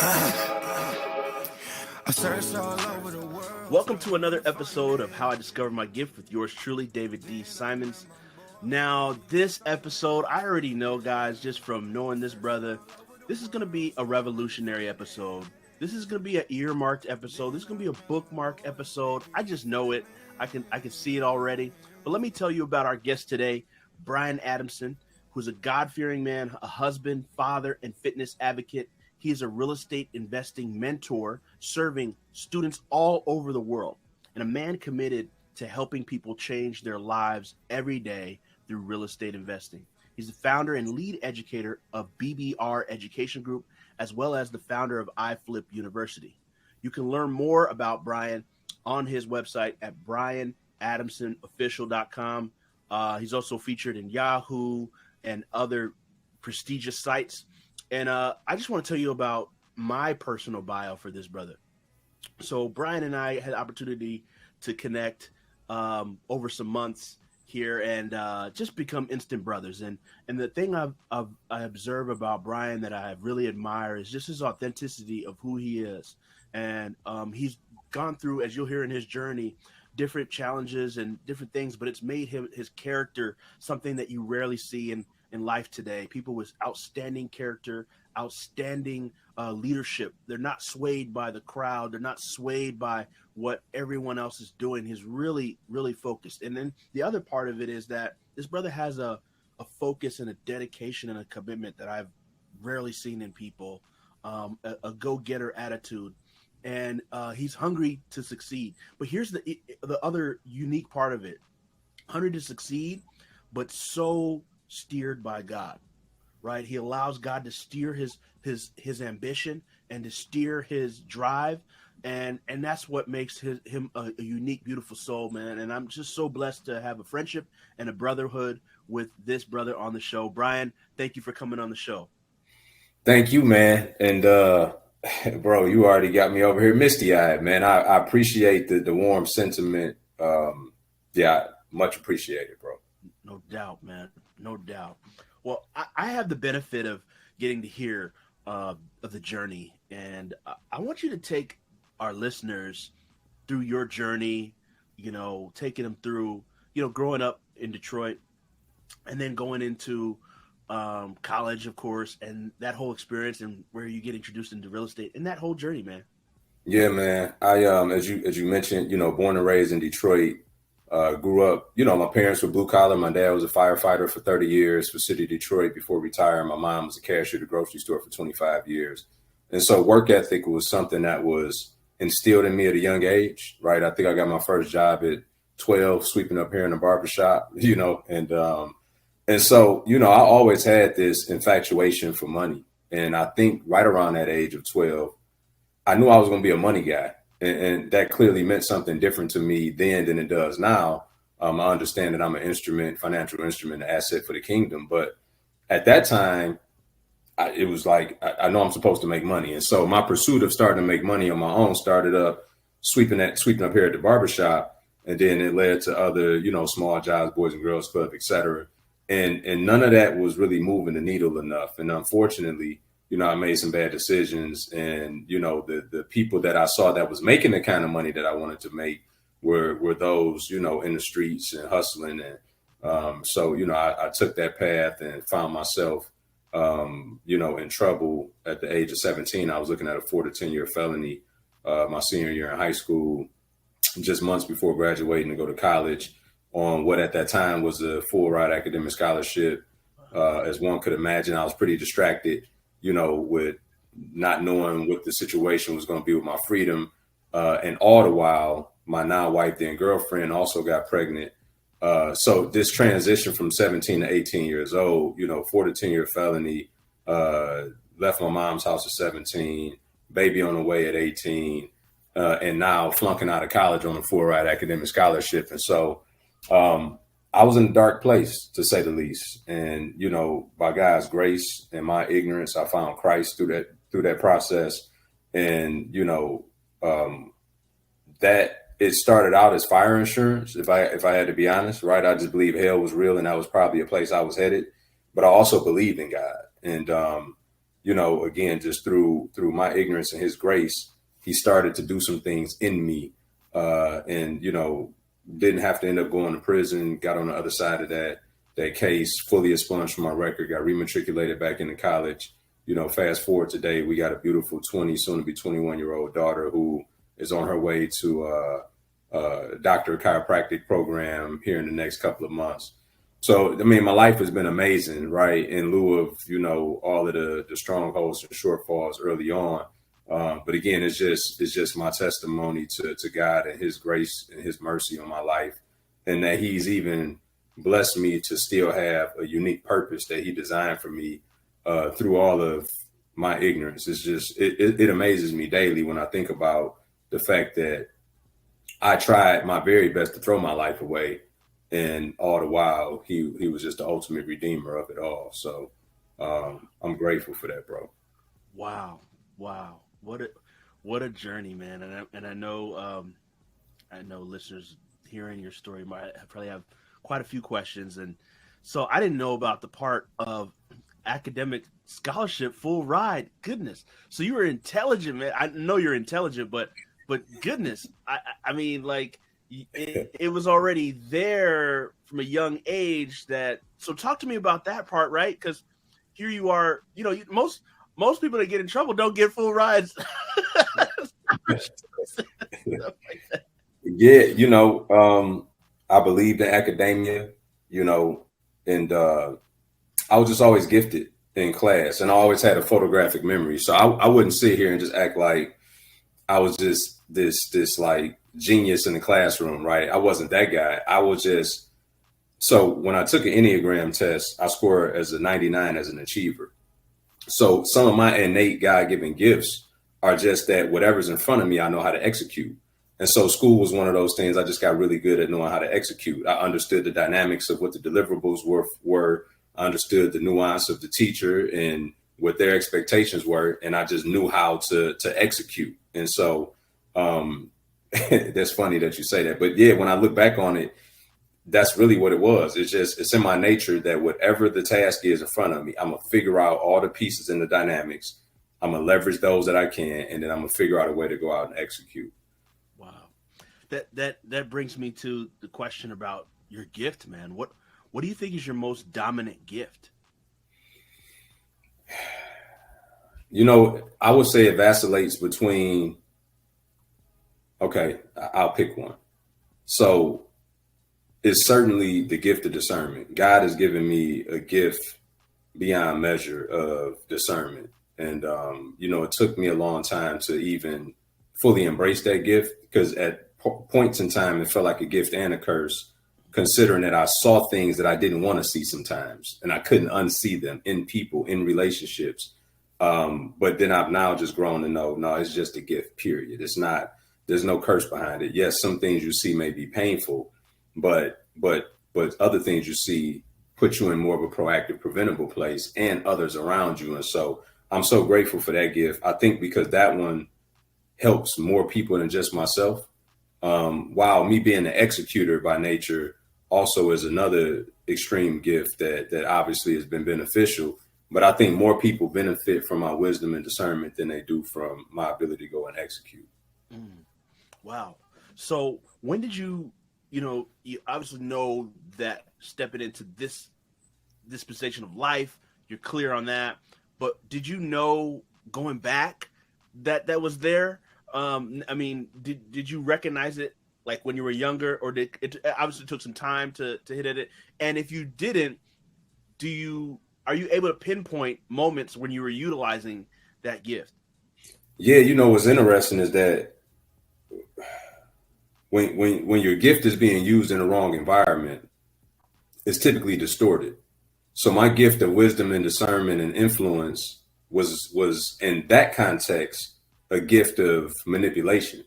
I searched all over the world. Welcome to another episode of How I Discovered My Gift with yours truly, David D. Simons. Now, this episode, I already know, guys, just from knowing this brother, this is going to be a revolutionary episode. This is going to be an earmarked episode. This is going to be a bookmark episode. I just know it. I can see it already. But let me tell you about our guest today, Brian Adamson, who's a God-fearing man, a husband, father, and fitness advocate. He is a real estate investing mentor serving students all over the world, and a man committed to helping people change their lives every day through real estate investing. He's the founder and lead educator of BBR Education Group, as well as the founder of iFlip University. You can learn more about Brian on his website at brianadamsonofficial.com. He's also featured in Yahoo and other prestigious sites. And I just want to tell you about my personal bio for this brother. So Brian and I had the opportunity to connect over some months here and just become instant brothers. And the thing I observe about Brian that I really admire is just his authenticity of who he is. And he's gone through, as you'll hear in his journey, different challenges and different things, but it's made his character something that you rarely see in life today. People with outstanding character, outstanding leadership. They're not swayed by the crowd. They're not swayed by what everyone else is doing. He's really, really focused. And then the other part of it is that this brother has a focus and a dedication and a commitment that I've rarely seen in people, a go-getter attitude. And he's hungry to succeed. But here's the other unique part of it. Hungry to succeed, but so steered by God, right? He allows God to steer his ambition and to steer his drive, and that's what makes him a unique, beautiful soul, man. And I'm just so blessed to have a friendship and a brotherhood with this brother on the show. Brian, thank you for coming on the show. Thank you, man. And bro, you already got me over here misty-eyed, man. I appreciate the warm sentiment. Yeah, much appreciated, bro. No doubt, man. No doubt. Well, I have the benefit of getting to hear of the journey, and I want you to take our listeners through your journey, taking them through, growing up in Detroit and then going into college, of course, and that whole experience and where you get introduced into real estate and that whole journey, man. Yeah, man. I as you mentioned, born and raised in Detroit. Grew up, my parents were blue collar. My dad was a firefighter for 30 years for City of Detroit before retiring. My mom was a cashier at a grocery store for 25 years. And so work ethic was something that was instilled in me at a young age, right? I think I got my first job at 12, sweeping up here in the barbershop, and so, I always had this infatuation for money. And I think right around that age of 12, I knew I was going to be a money guy. And that clearly meant something different to me then than it does now. I understand that I'm an financial instrument, an asset for the kingdom. But at that time, it was like, I know I'm supposed to make money. And so my pursuit of starting to make money on my own started up sweeping up here at the barbershop. And then it led to other, small jobs, Boys and Girls Club, et cetera. And none of that was really moving the needle enough. And unfortunately, I made some bad decisions, and, the people that I saw that was making the kind of money that I wanted to make were those, in the streets and hustling. And so, I took that path and found myself, in trouble at the age of 17. I was looking at a 4 to 10 year felony my senior year in high school, just months before graduating to go to college on what at that time was a full ride academic scholarship. As one could imagine, I was pretty distracted, with not knowing what the situation was going to be with my freedom. And all the while, my now wife, then girlfriend, also got pregnant. So this transition from 17 to 18 years old, 4 to 10 year felony, left my mom's house at 17, baby on the way at 18, and now flunking out of college on a full ride academic scholarship. And so I was in a dark place, to say the least. And, by God's grace and my ignorance, I found Christ through that process. And, that it started out as fire insurance, if I had to be honest, right? I just believe hell was real, and that was probably a place I was headed. But I also believed in God. And you know, again, just through my ignorance and his grace, he started to do some things in me, and, you know, didn't have to end up going to prison, got on the other side of that case, fully expunged from my record, got rematriculated back into college. You know, fast forward today, we got a beautiful 20, soon to be 21-year-old daughter who is on her way to doctor of chiropractic program here in the next couple of months. So, I mean, my life has been amazing, right? In lieu of, you know, all of the strongholds and shortfalls early on. But again, it's just my testimony to God and his grace and his mercy on my life, and that he's even blessed me to still have a unique purpose that he designed for me through all of my ignorance. It's just, it amazes me daily when I think about the fact that I tried my very best to throw my life away, and all the while he was just the ultimate redeemer of it all. So I'm grateful for that, bro. Wow. What a journey, man. And I know listeners hearing your story might probably have quite a few questions. And so I didn't know about the part of academic scholarship, full ride. Goodness. So you were intelligent, man. I know you're intelligent, but goodness, I mean, like, it was already there from a young age. So talk to me about that part, right? Because here you are, you know, most people that get in trouble don't get full rides. Yeah, you know, I believed in academia, you know, and I was just always gifted in class, and I always had a photographic memory. So I wouldn't sit here and just act like I was just this like genius in the classroom, right? I wasn't that guy. I was just, so when I took an Enneagram test, I scored as a 99 as an achiever. So some of my innate God-given gifts are just that whatever's in front of me, I know how to execute. And so school was one of those things. I just got really good at knowing how to execute. I understood the dynamics of what the deliverables were. I understood the nuance of the teacher and what their expectations were. And I just knew how to execute. And so that's funny that you say that. But yeah, when I look back on it, that's really what it was. It's in my nature that whatever the task is in front of me, I'm going to figure out all the pieces and the dynamics. I'm going to leverage those that I can, and then I'm going to figure out a way to go out and execute. Wow. That brings me to the question about your gift, man. What do you think is your most dominant gift? You know, I would say it vacillates between, okay, I'll pick one. So it's certainly the gift of discernment. God has given me a gift beyond measure of discernment. And, you know, it took me a long time to even fully embrace that gift, because at points in time, it felt like a gift and a curse, considering that I saw things that I didn't want to see sometimes, and I couldn't unsee them in people, in relationships. But then I've now just grown to know, no, it's just a gift, period. It's not, there's no curse behind it. Yes, some things you see may be painful, but other things you see put you in more of a proactive, preventable place, and others around you. And so I'm so grateful for that gift. I think because that one helps more people than just myself. While me being an executor by nature also is another extreme gift that obviously has been beneficial. But I think more people benefit from my wisdom and discernment than they do from my ability to go and execute. Wow. So when did you obviously know that stepping into this dispensation of life, you're clear on that, but did you know going back that was there? I mean, did you recognize it like when you were younger, or did it obviously took some time to hit at it? And if you didn't, are you able to pinpoint moments when you were utilizing that gift? Yeah, you know, what's interesting is that when your gift is being used in the wrong environment, it's typically distorted. So my gift of wisdom and discernment and influence was in that context a gift of manipulation.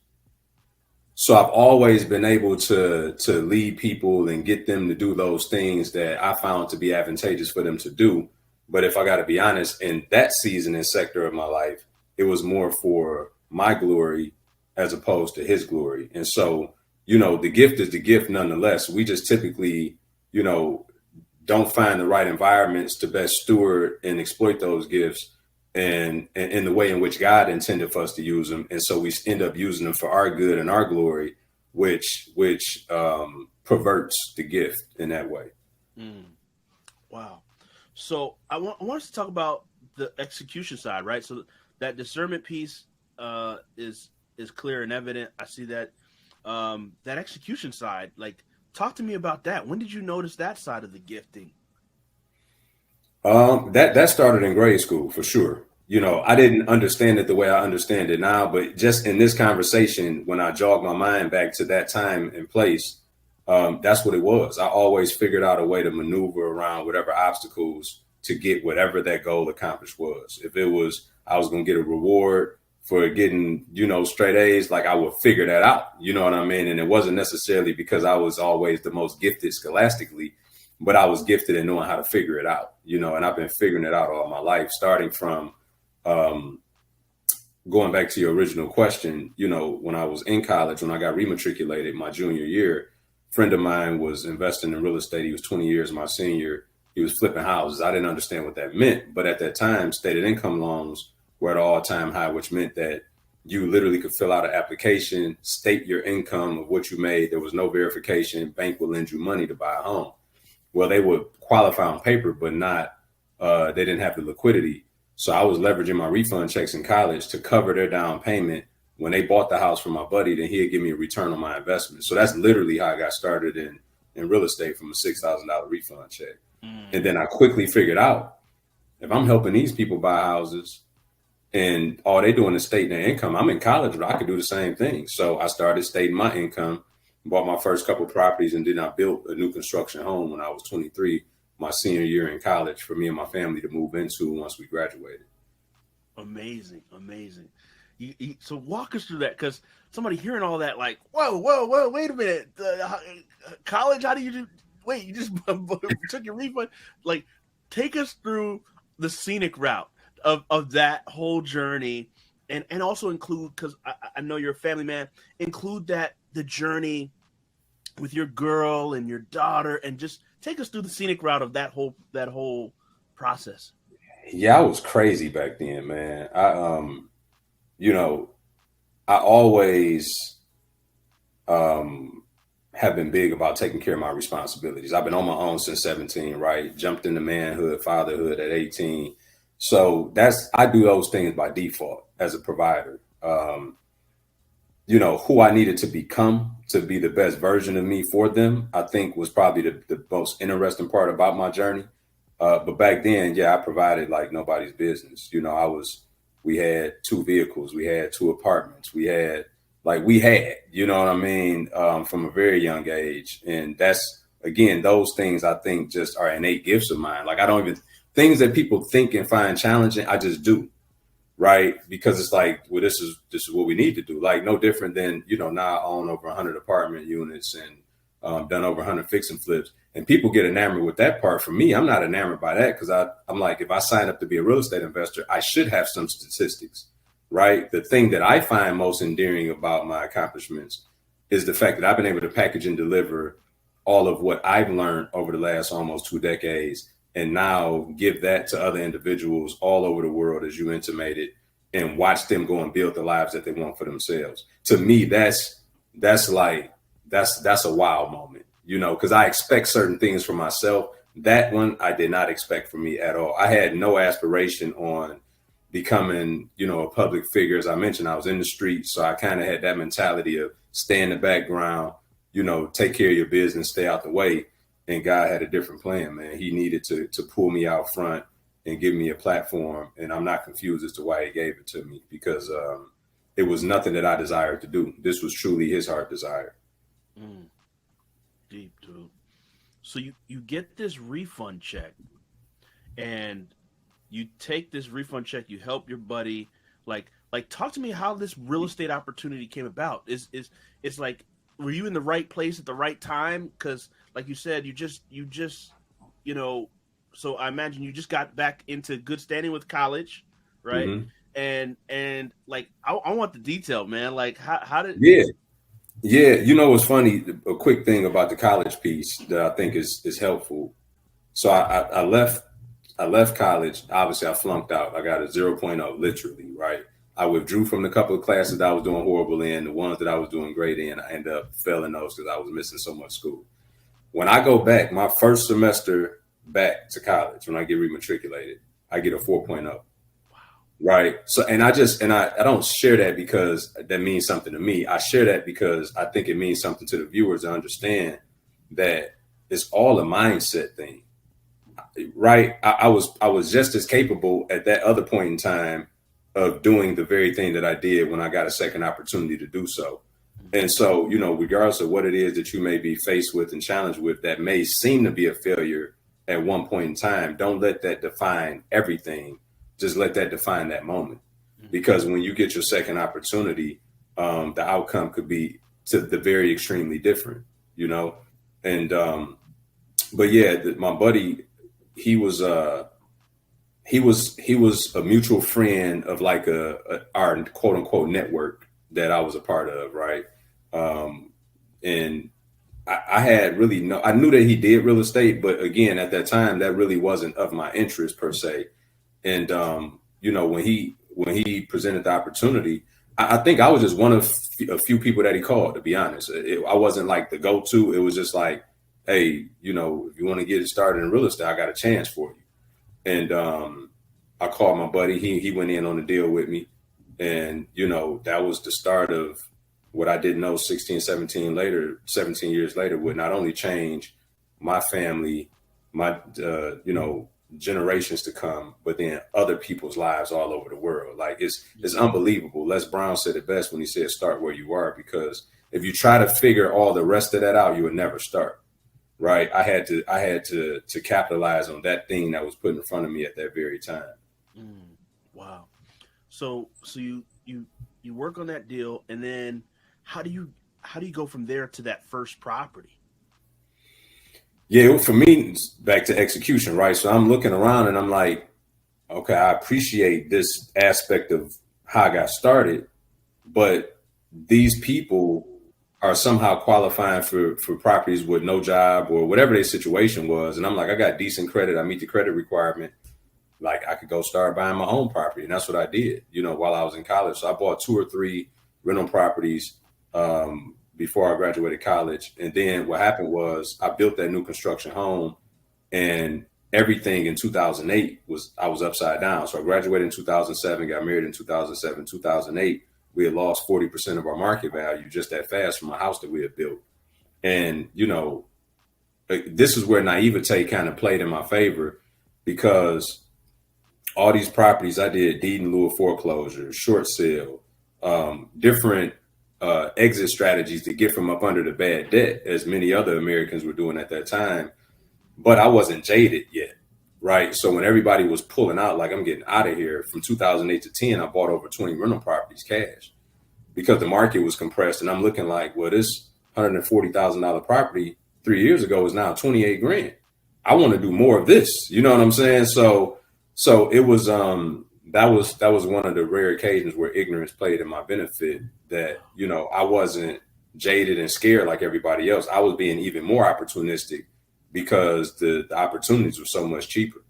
So I've always been able to lead people and get them to do those things that I found to be advantageous for them to do. But if I got to be honest, in that season and sector of my life, it was more for my glory as opposed to his glory. And so, you know, the gift is the gift nonetheless. We just typically, you know, don't find the right environments to best steward and exploit those gifts. and in the way in which God intended for us to use them. And so we end up using them for our good and our glory, which perverts the gift in that way. Wow. So I want us to talk about the execution side, right? So that discernment piece is clear and evident. I see that. That execution side, like, talk to me about that. When did you notice that side of the gifting? That started in grade school for sure. I didn't understand it the way I understand it now, but just in this conversation, when I jogged my mind back to that time and place, that's what it was. I always figured out a way to maneuver around whatever obstacles to get whatever that goal accomplished was. If it was, I was going to get a reward for getting, straight A's, like I would figure that out, you know what I mean? And it wasn't necessarily because I was always the most gifted scholastically, but I was gifted in knowing how to figure it out, and I've been figuring it out all my life, starting from going back to your original question, when I was in college, when I got rematriculated my junior year, a friend of mine was investing in real estate. He was 20 years my senior. He was flipping houses. I didn't understand what that meant. But at that time, stated income loans were at an all-time high, which meant that you literally could fill out an application, state your income of what you made. There was no verification. Bank would lend you money to buy a home. Well, they would qualify on paper, but not, they didn't have the liquidity. So I was leveraging my refund checks in college to cover their down payment. When they bought the house from my buddy, then he'd give me a return on my investment. So that's literally how I got started in real estate, from a $6,000 refund check. And then I quickly figured out, if I'm helping these people buy houses and all they doing is stating their income, I'm in college, but I could do the same thing. So I started stating my income, bought my first couple properties, and then I built a new construction home when I was 23, my senior year in college, for me and my family to move into once we graduated. Amazing. So walk us through that, because somebody hearing all that, like, whoa, wait a minute, college, how do you do? Wait, you just took your refund? Like, take us through the scenic route of that whole journey, and also include, because I know you're a family man, include the journey with your girl and your daughter, and just take us through the scenic route of that whole process. Yeah, I was crazy back then, man. I always have been big about taking care of my responsibilities. I've been on my own since 17, right? Jumped into manhood, fatherhood at 18. So I do those things by default as a provider. Who I needed to become to be the best version of me for them, I think was probably the most interesting part about my journey. But back then, I provided like nobody's business. We had 2 vehicles, we had 2 apartments, we had, you know what I mean? From a very young age. And that's, again, those things I think just are innate gifts of mine. Like, I don't even, things that people think and find challenging, I just do. Right. Because it's like, well, this is what we need to do. Like, no different than, now I own over 100 apartment units and done over 100 fix and flips. And people get enamored with that part. For me, I'm not enamored by that, because I'm like, if I sign up to be a real estate investor, I should have some statistics, right? The thing that I find most endearing about my accomplishments is the fact that I've been able to package and deliver all of what I've learned over the last almost 2 decades, and now give that to other individuals all over the world, as you intimated, and watch them go and build the lives that they want for themselves. To me, that's a wow moment, because I expect certain things for myself. That one I did not expect for me at all. I had no aspiration on becoming, a public figure. As I mentioned, I was in the streets, so I kind of had that mentality of stay in the background, take care of your business, stay out the way. And God had a different plan, man. He needed to pull me out front and give me a platform. And I'm not confused as to why he gave it to me, because it was nothing that I desired to do. This was truly his heart desire. Deep, dude. So you get this refund check, and you take this refund check, you help your buddy. Like talk to me how this real estate opportunity came about. It's like, were you in the right place at the right time? Because like you said, you just, so I imagine you just got back into good standing with college, right? Mm-hmm. And like, I want the detail, man. Like how did... Yeah. What's funny, a quick thing about the college piece that I think is helpful. So I left I left college. Obviously, I flunked out. I got a 0.0, literally, right? I withdrew from the couple of classes that I was doing horrible in. The ones that I was doing great in, I ended up failing those because I was missing so much school. When I go back, my first semester back to college, when I get rematriculated, I get a 4.0. Right. So, and I don't share that because that means something to me. I share that because I think it means something to the viewers to understand that it's all a mindset thing. Right. I was just as capable at that other point in time of doing the very thing that I did when I got a second opportunity to do so. And so, regardless of what it is that you may be faced with and challenged with that may seem to be a failure at one point in time, don't let that define everything. Just let that define that moment. Because when you get your second opportunity, the outcome could be to the very extremely different, And but yeah, my buddy, he was a mutual friend of like our quote unquote network that I was a part of, right? And I had really I knew that he did real estate, but again, at that time, that really wasn't of my interest per se. And when he presented the opportunity, I think I was just one of a few people that he called. To be honest, I wasn't like the go-to. It was just like, hey, if you want to get it started in real estate, I got a chance for you. And I called my buddy. He went in on the deal with me, and that was the start of what I didn't know 17 years later would not only change my family, my generations to come, but then other people's lives all over the world. Like it's unbelievable. Les Brown said it best when he said, start where you are, because if you try to figure all the rest of that out, you would never start. Right. I had to capitalize on that thing that was put in front of me at that very time. Wow. So you work on that deal, and then how do you go from there to that first property? Yeah, for me, it's back to execution, right? So I'm looking around and I'm like, okay, I appreciate this aspect of how I got started, but these people are somehow qualifying for properties with no job or whatever their situation was. And I'm like, I got decent credit. I meet the credit requirement. Like I could go start buying my own property. And that's what I did, while I was in college. So I bought 2 or 3 rental properties before I graduated college. And then what happened was I built that new construction home, and everything in 2008 I was upside down. So I graduated in 2007, got married in 2007, 2008. We had lost 40% of our market value just that fast from a house that we had built. And, this is where naivete kind of played in my favor, because all these properties I did deed in lieu of foreclosure, short sale, different exit strategies to get from up under the bad debt, as many other Americans were doing at that time. But I wasn't jaded yet, right? So when everybody was pulling out, like I'm getting out of here, from 2008 to 10, I bought over 20 rental properties cash because the market was compressed. And I'm looking like, well, this $140,000 property 3 years ago is now 28 grand. I want to do more of this. You know what I'm saying? So it was, that was one of the rare occasions where ignorance played in my benefit, that, I wasn't jaded and scared like everybody else. I was being even more opportunistic because the opportunities were so much cheaper.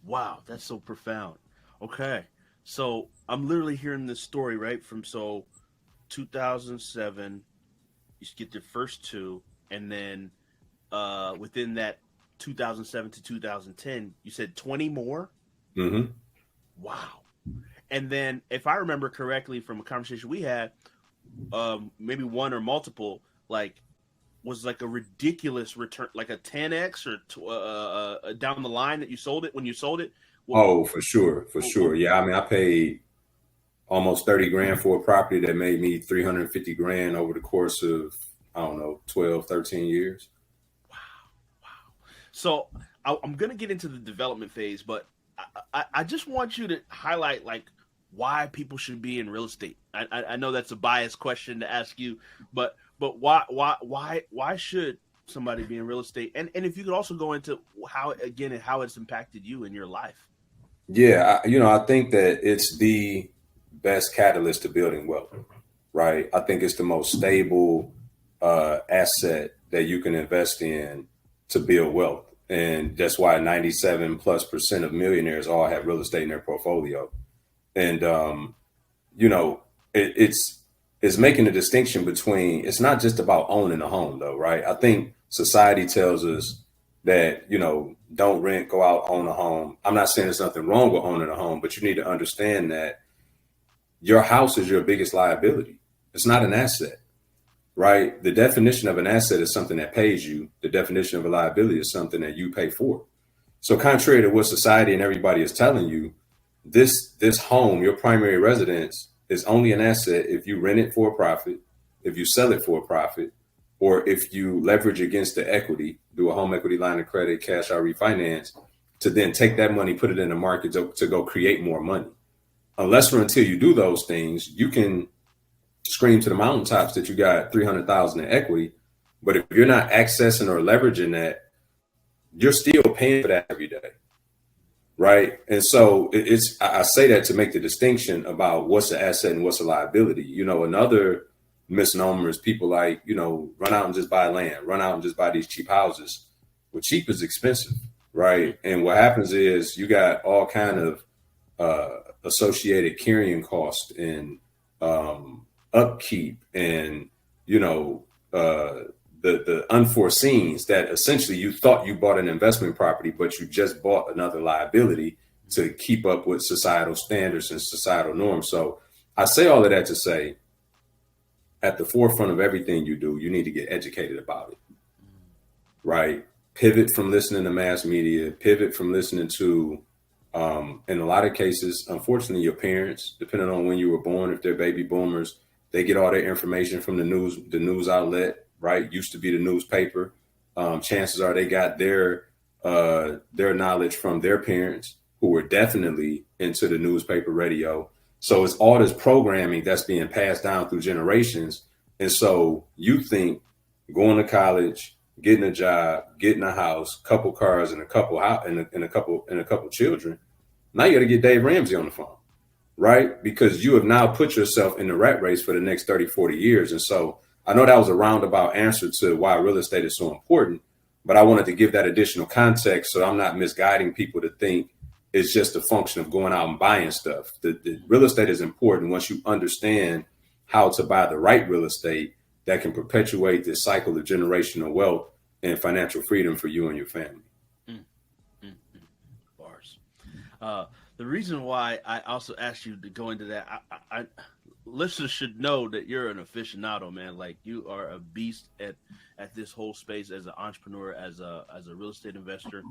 Wow, that's so profound. Okay, so I'm literally hearing this story, right? From 2007, you get your first 2, and then within that 2007 to 2010, you said 20 more? Mm-hmm. Wow. And then, if I remember correctly from a conversation we had, maybe one or multiple, was like a ridiculous return, like a 10x or down the line that you sold it when you sold it. Oh, for sure. Yeah. I mean, I paid almost 30 grand for a property that made me 350 grand over the course of, 12, 13 years. Wow. So I'm going to get into the development phase, but I just want you to highlight why people should be in real estate. I know that's a biased question to ask you, but why should somebody be in real estate? And if you could also go into how it's impacted you in your life. Yeah, I think that it's the best catalyst to building wealth, right? I think it's the most stable asset that you can invest in to build wealth. And that's why 97+% of millionaires all have real estate in their portfolio. And, you know, it's making a distinction between, it's not just about owning a home though, right? I think society tells us that, you know, don't rent, go out, own a home. I'm not saying there's nothing wrong with owning a home, but you need to understand that your house is your biggest liability. It's not an asset, right? The definition of an asset is something that pays you. The definition of a liability is something that you pay for. So contrary to what society and everybody is telling you, this home, your primary residence, is only an asset if you rent it for a profit, if you sell it for a profit, or if you leverage against the equity, do a home equity line of credit, cash out refinance, to then take that money, put it in the market to go create more money. Unless or until you do those things, you can scream to the mountaintops that you got 300,000 in equity. But if you're not accessing or leveraging that, you're still paying for that every day. Right. And so I say that to make the distinction about what's an asset and what's a liability. You know, another misnomer is people like, you know, run out and just buy land, run out and just buy these cheap houses. Well, cheap is expensive. Right. And what happens is you got all kind of associated carrying cost and upkeep and, you know, the unforeseens that essentially you thought you bought an investment property, but you just bought another liability to keep up with societal standards and societal norms. So I say all of that to say, at the forefront of everything you do, you need to get educated about it, right? Pivot from listening to mass media, pivot from listening to, in a lot of cases, unfortunately, your parents, depending on when you were born, if they're baby boomers, they get all their information from the news outlet, right? Used to be the newspaper. Chances are they got their knowledge from their parents who were definitely into the newspaper, radio. So it's all this programming that's being passed down through generations. And so you think going to college, getting a job, getting a house, couple cars and a couple children. Now you got to get Dave Ramsey on the phone, right? Because you have now put yourself in the rat race for the next 30, 40 years. And so I know that was a roundabout answer to why real estate is so important, but I wanted to give that additional context so I'm not misguiding people to think it's just a function of going out and buying stuff. The real estate is important once you understand how to buy the right real estate that can perpetuate this cycle of generational wealth and financial freedom for you and your family. Bars. The reason why I also asked you to go into that, I listeners should know that you're an aficionado, man. Like you are a beast at this whole space as an entrepreneur, as a real estate investor.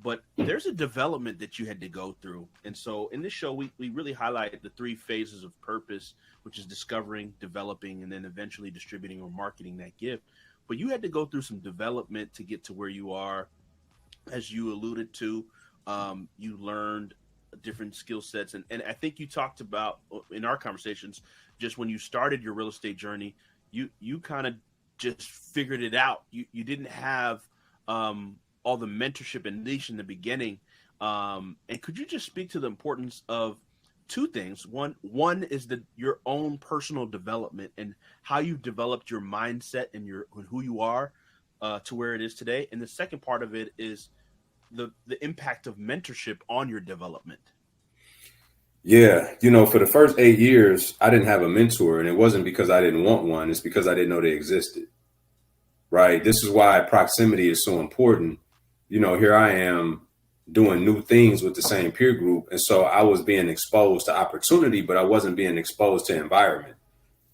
But there's a development that you had to go through. And so in this show, we really highlight the 3 phases of purpose, which is discovering, developing, and then eventually distributing or marketing that gift. But you had to go through some development to get to where you are. As you alluded to, you learned different skill sets. And I think you talked about in our conversations, just when you started your real estate journey, you kind of just figured it out. You didn't have all the mentorship and niche in the beginning. And could you just speak to the importance of 2 things? One is your own personal development and how you developed your mindset and who you are to where it is today. And the second part of it is the impact of mentorship on your development. Yeah. You know, for the first 8 years, I didn't have a mentor, and it wasn't because I didn't want one. It's because I didn't know they existed. Right. This is why proximity is so important. You know, here I am doing new things with the same peer group. And so I was being exposed to opportunity, but I wasn't being exposed to environment.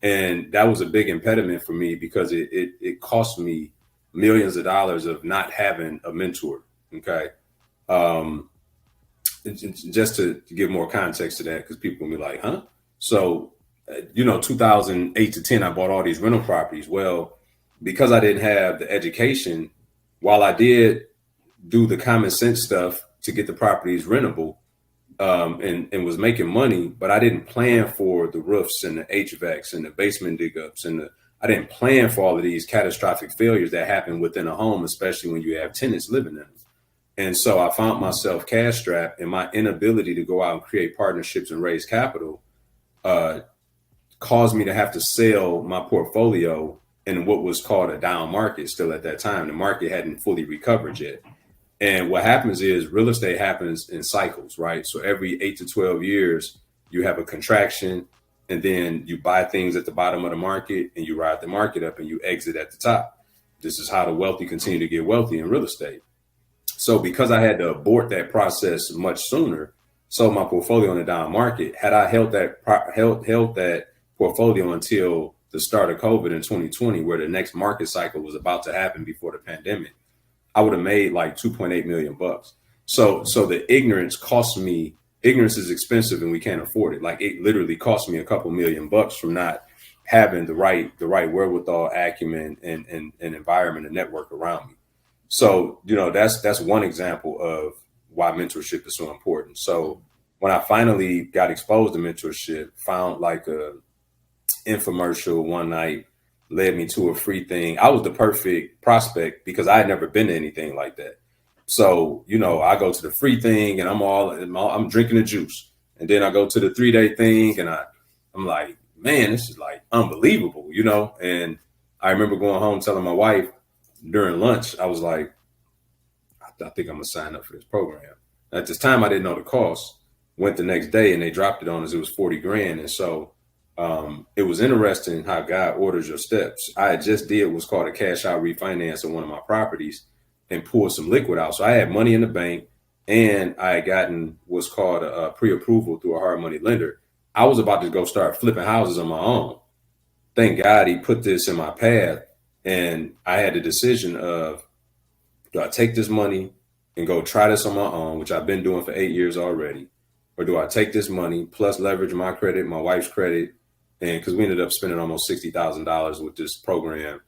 And that was a big impediment for me because it cost me millions of dollars of not having a mentor. Okay. Just to give more context to that, because people will be like, huh? So, 2008 to 10, I bought all these rental properties. Well, because I didn't have the education, while I did do the common sense stuff to get the properties rentable, and was making money, but I didn't plan for the roofs and the HVACs and the basement dig ups I didn't plan for all of these catastrophic failures that happen within a home, especially when you have tenants living in it. And so I found myself cash strapped, and my inability to go out and create partnerships and raise capital caused me to have to sell my portfolio in what was called a down market still at that time. The market hadn't fully recovered yet. And what happens is real estate happens in cycles, right? So every 8 to 12 years, you have a contraction, and then you buy things at the bottom of the market and you ride the market up and you exit at the top. This is how the wealthy continue to get wealthy in real estate. So because I had to abort that process much sooner, sold my portfolio in the down market. Had I held that portfolio until the start of COVID in 2020, where the next market cycle was about to happen before the pandemic, I would have made like 2.8 million bucks. So the ignorance cost me. Ignorance is expensive and we can't afford it. Like it literally cost me a couple million bucks from not having the right wherewithal, acumen, and environment and network around me. So, that's one example of why mentorship is so important. So when I finally got exposed to mentorship, found like a infomercial one night, led me to a free thing. I was the perfect prospect because I had never been to anything like that. So, I go to the free thing and I'm drinking the juice. And then I go to the 3-day thing and I'm like, man, this is like unbelievable, And I remember going home telling my wife during lunch, I was like, I think I'm gonna sign up for this program. At this time, I didn't know the cost. Went the next day and they dropped it on us. It was 40 grand. And so it was interesting how God orders your steps. I had just did what's called a cash out refinance on one of my properties and pulled some liquid out. So I had money in the bank and I had gotten what's called a pre-approval through a hard money lender. I was about to go start flipping houses on my own. Thank God he put this in my path. And I had the decision of, do I take this money and go try this on my own, which I've been doing for 8 years already? Or do I take this money plus leverage my credit, my wife's credit, and because we ended up spending almost $60,000 with this program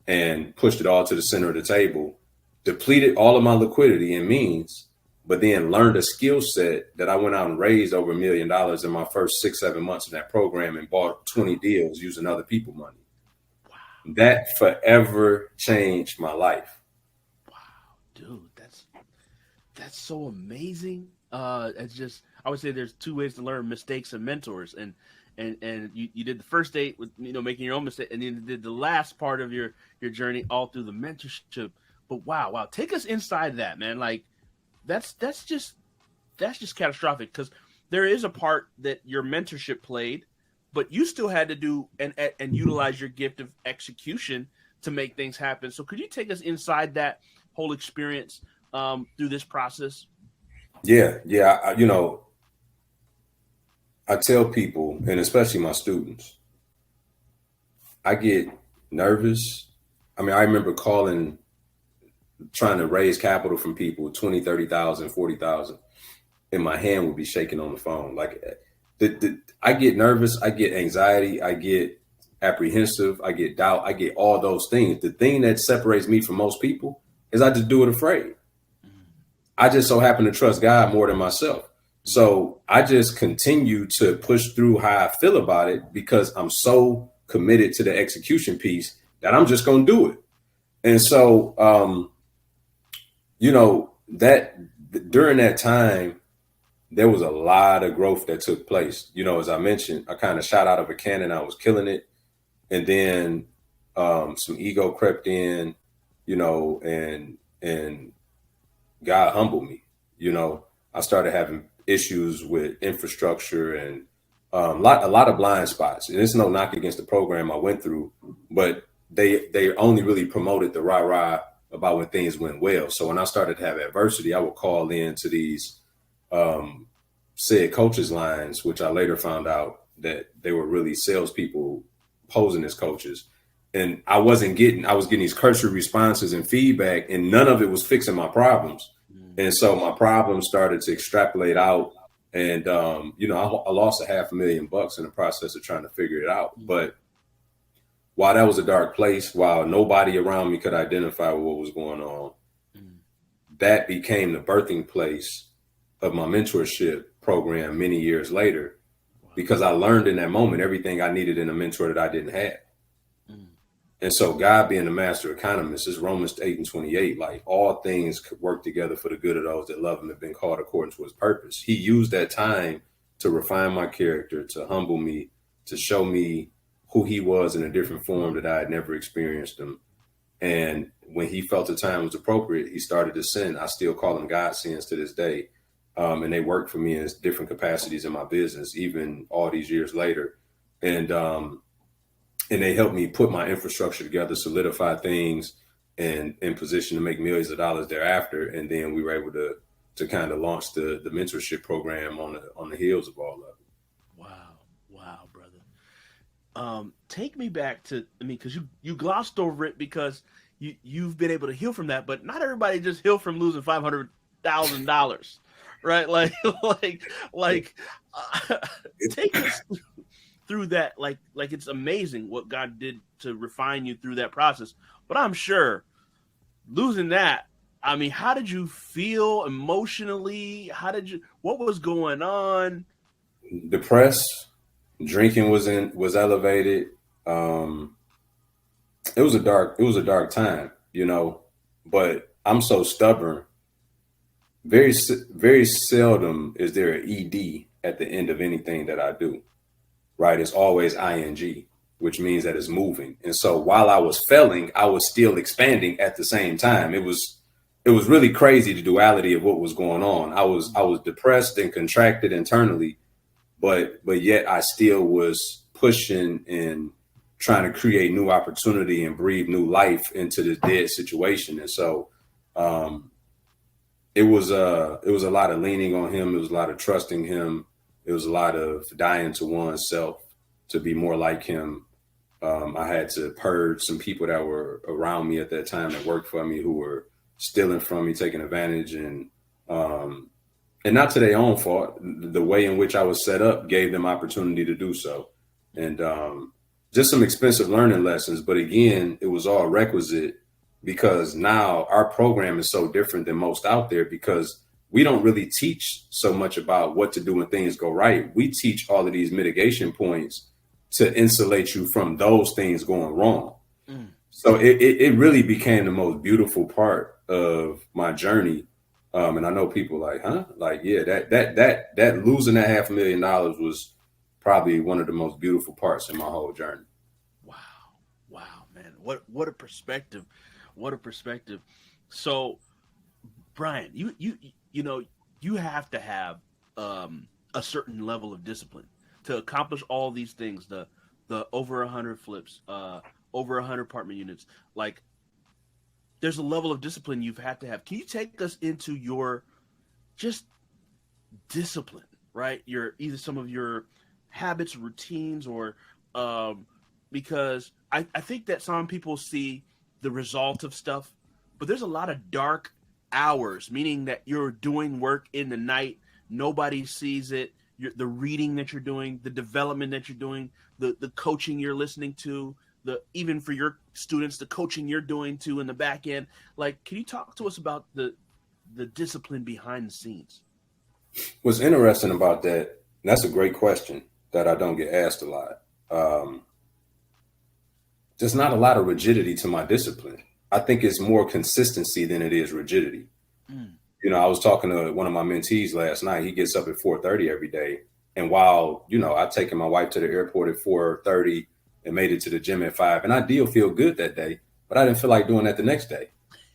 and pushed it all to the center of the table, depleted all of my liquidity and means, but then learned a skill set that I went out and raised over $1 million in my first 6-7 months of that program and bought 20 deals using other people's money. Wow. That forever changed my life. Wow, dude, that's so amazing. It's just, I would say there's two ways to learn: mistakes and mentors. And you did the first date with making your own mistake, and then you did the last part of your journey all through the mentorship. But wow, take us inside that, man. Like that's just catastrophic, because there is a part that your mentorship played, but you still had to do and utilize your gift of execution to make things happen. So could you take us inside that whole experience through this process? Yeah. I tell people, and especially my students, I get nervous. I mean, I remember trying to raise capital from people, 20, 30,000, 40,000, and my hand would be shaking on the phone. Like I get nervous, I get anxiety, I get apprehensive, I get doubt, I get all those things. The thing that separates me from most people is I just do it afraid. I just so happen to trust God more than myself. So I just continue to push through how I feel about it because I'm so committed to the execution piece that I'm just going to do it. And so, that during that time, there was a lot of growth that took place. As I mentioned, I kind of shot out of a cannon. I was killing it. And then some ego crept in, and God humbled me. I started having issues with infrastructure and a lot of blind spots. And it's no knock against the program I went through, but they only really promoted the rah-rah about when things went well. So when I started to have adversity, I would call in to these said coaches lines, which I later found out that they were really salespeople posing as coaches. And I was getting these cursory responses and feedback, and none of it was fixing my problems. And so my problems started to extrapolate out. And, I lost $500,000 in the process of trying to figure it out. But while that was a dark place, while nobody around me could identify what was going on, that became the birthing place of my mentorship program many years later, because I learned in that moment everything I needed in a mentor that I didn't have. And so God being the master economist is Romans 8:28, like all things could work together for the good of those that love him and have been called according to his purpose. He used that time to refine my character, to humble me, to show me who he was in a different form that I had never experienced him. And when he felt the time was appropriate, he started to send. I still call them God sends to this day. And they work for me in different capacities in my business, even all these years later. And they helped me put my infrastructure together, solidify things, and in position to make millions of dollars thereafter. And then we were able to kind of launch the mentorship program on the heels of all of it. Wow, brother. Take me back to, because you glossed over it because you've been able to heal from that, but not everybody just heal from losing $500,000, right? Take us through that. Like it's amazing what God did to refine you through that process. But I'm sure losing that, how did you feel emotionally? What was going on? Depressed. Drinking was elevated. It was a dark time, but I'm so stubborn. Very, very seldom is there an ED at the end of anything that I do, right? It's always ing, which means that it's moving. And so while I was failing, I was still expanding at the same time. It was really crazy, the duality of what was going on. I was depressed and contracted internally, but yet I still was pushing and trying to create new opportunity and breathe new life into this dead situation. And so it was a lot of leaning on him. It was a lot of trusting him. It was a lot of dying to oneself to be more like him. I had to purge some people that were around me at that time that worked for me, who were stealing from me, taking advantage, and not to their own fault. The way in which I was set up gave them opportunity to do so. And just some expensive learning lessons. But again, it was all requisite because now our program is so different than most out there, because we don't really teach so much about what to do when things go right. We teach all of these mitigation points to insulate you from those things going wrong. So it really became the most beautiful part of my journey. And I know people like, huh? Like, yeah, that losing that $500,000 was probably one of the most beautiful parts in my whole journey. Wow, man. What a perspective. What a perspective. So, Brian, you have to have a certain level of discipline to accomplish all these things. The over 100 flips, over 100 apartment units. Like, there's a level of discipline you've had to have. Can you take us into your just discipline, right? Either some of your habits, routines, or because I think that some people see the result of stuff, but there's a lot of dark hours, meaning that you're doing work in the night. Nobody sees it. The reading that you're doing, the development that you're doing, the coaching you're listening to, even for your students, the coaching you're doing too in the back end. Like, can you talk to us about the discipline behind the scenes? What's interesting about that, and that's a great question that I don't get asked a lot. There's not a lot of rigidity to my discipline. I think it's more consistency than it is rigidity. I was talking to one of my mentees last night. He gets up at 4:30 every day. And while, I've taken my wife to the airport at 4:30 and made it to the gym at 5, and I did feel good that day, but I didn't feel like doing that the next day.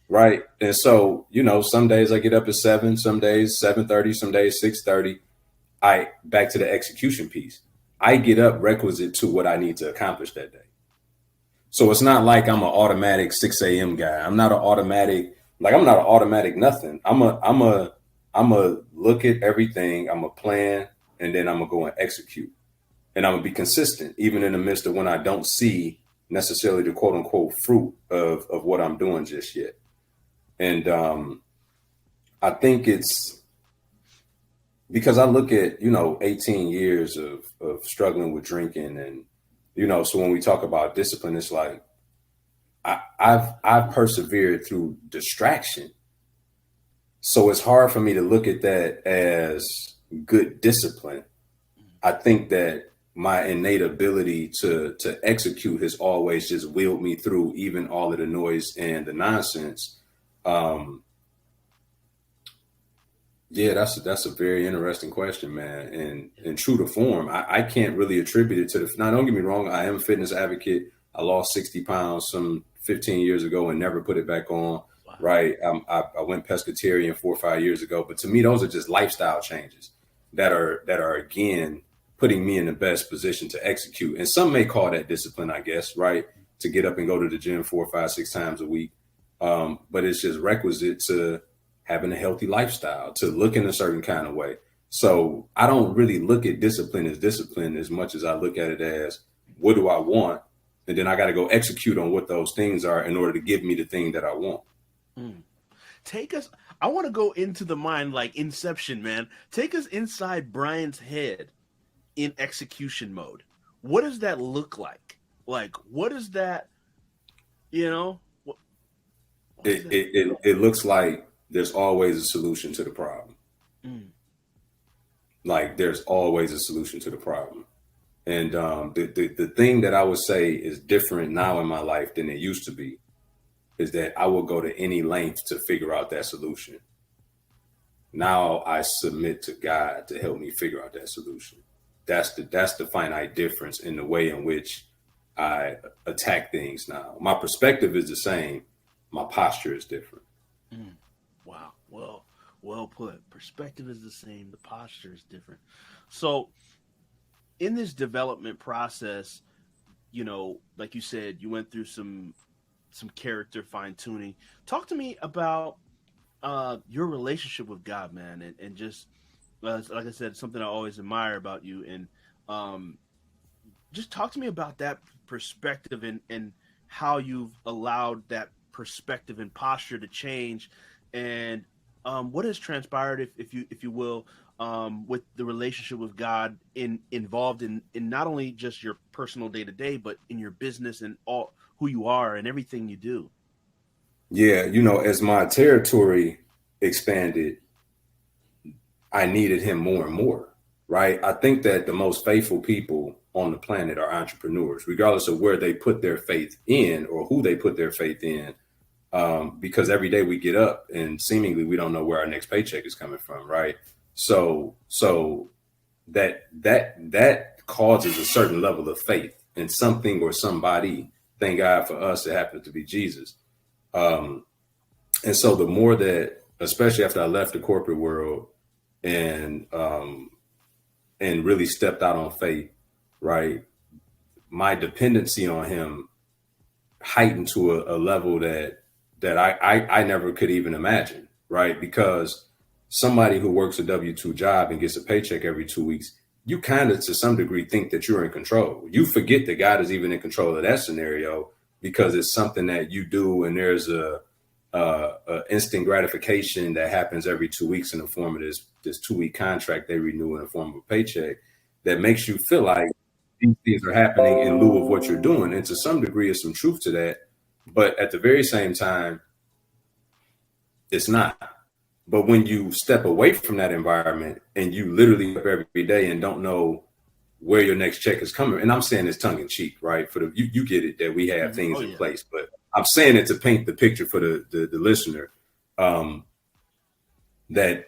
Right. And so, some days I get up at 7, some days 7:30, some days 6:30. Back to the execution piece. I get up requisite to what I need to accomplish that day. So it's not like I'm an automatic 6 a.m. guy. I'm not an automatic nothing. I'm a look at everything. I'm a plan, and then I'm gonna go and execute. And I'm gonna be consistent, even in the midst of when I don't see necessarily the quote unquote fruit of what I'm doing just yet. And I think it's because I look at, 18 years of struggling with drinking, and, so when we talk about discipline, it's like, I've persevered through distraction. So it's hard for me to look at that as good discipline. I think that my innate ability to execute has always just wheeled me through even all of the noise and the nonsense. Yeah, that's a very interesting question, man. And true to form, I can't really attribute it to the. Now, don't get me wrong, I am a fitness advocate. I lost 60 pounds some 15 years ago and never put it back on. Wow. Right, I went pescatarian 4 or 5 years ago, but to me, those are just lifestyle changes that are again putting me in the best position to execute. And some may call that discipline, I guess, right? To get up and go to the gym 4, 5, 6 times a week, but it's just requisite to having a healthy lifestyle, to look in a certain kind of way. So I don't really look at discipline as much as I look at it as, what do I want? And then I got to go execute on what those things are in order to give me the thing that I want. Take us, I want to go into the mind like Inception, man. Take us inside Brian's head in execution mode. What does that look like? Like, what is that, you know? It looks like there's always a solution to the problem. Like there's always a solution to the problem. And the thing that I would say is different now in my life than it used to be is that I will go to any length to figure out that solution. Now I submit to God to help me figure out that solution. That's the finite difference in the way in which I attack things now. My perspective is the same. My posture is different. Wow. Well put. Perspective is the same. The posture is different. So in this development process, you know, like you said, you went through some character fine tuning. Talk to me about your relationship with God, man, and just like I said, something I always admire about you, and just talk to me about that perspective and how you've allowed that perspective and posture to change, and what has transpired, if you will, with the relationship with God involved in not only just your personal day to day, but in your business and all who you are and everything you do. Yeah, you know, as my territory expanded, I needed him more and more, right? I think that the most faithful people on the planet are entrepreneurs, regardless of where they put their faith in or who they put their faith in, because every day we get up and seemingly we don't know where our next paycheck is coming from, right? So that causes a certain level of faith in something or somebody. Thank God for us, it happened to be Jesus. And so the more that, especially after I left the corporate world and really stepped out on faith, right, my dependency on him heightened to a level that I never could even imagine, right? Because somebody who works a W-2 job and gets a paycheck every 2 weeks, you kind of to some degree think that you're in control. You forget that God is even in control of that scenario because it's something that you do, and there's a instant gratification that happens every 2 weeks in the form of this 2-week contract they renew in the form of a paycheck that makes you feel like these things are happening in lieu of what you're doing. And to some degree, there's some truth to that. But at the very same time, it's not. But when you step away from that environment and you literally up every day and don't know where your next check is coming, and I'm saying this tongue in cheek, right? For you get it that we have things in place, but I'm saying it to paint the picture for the listener, that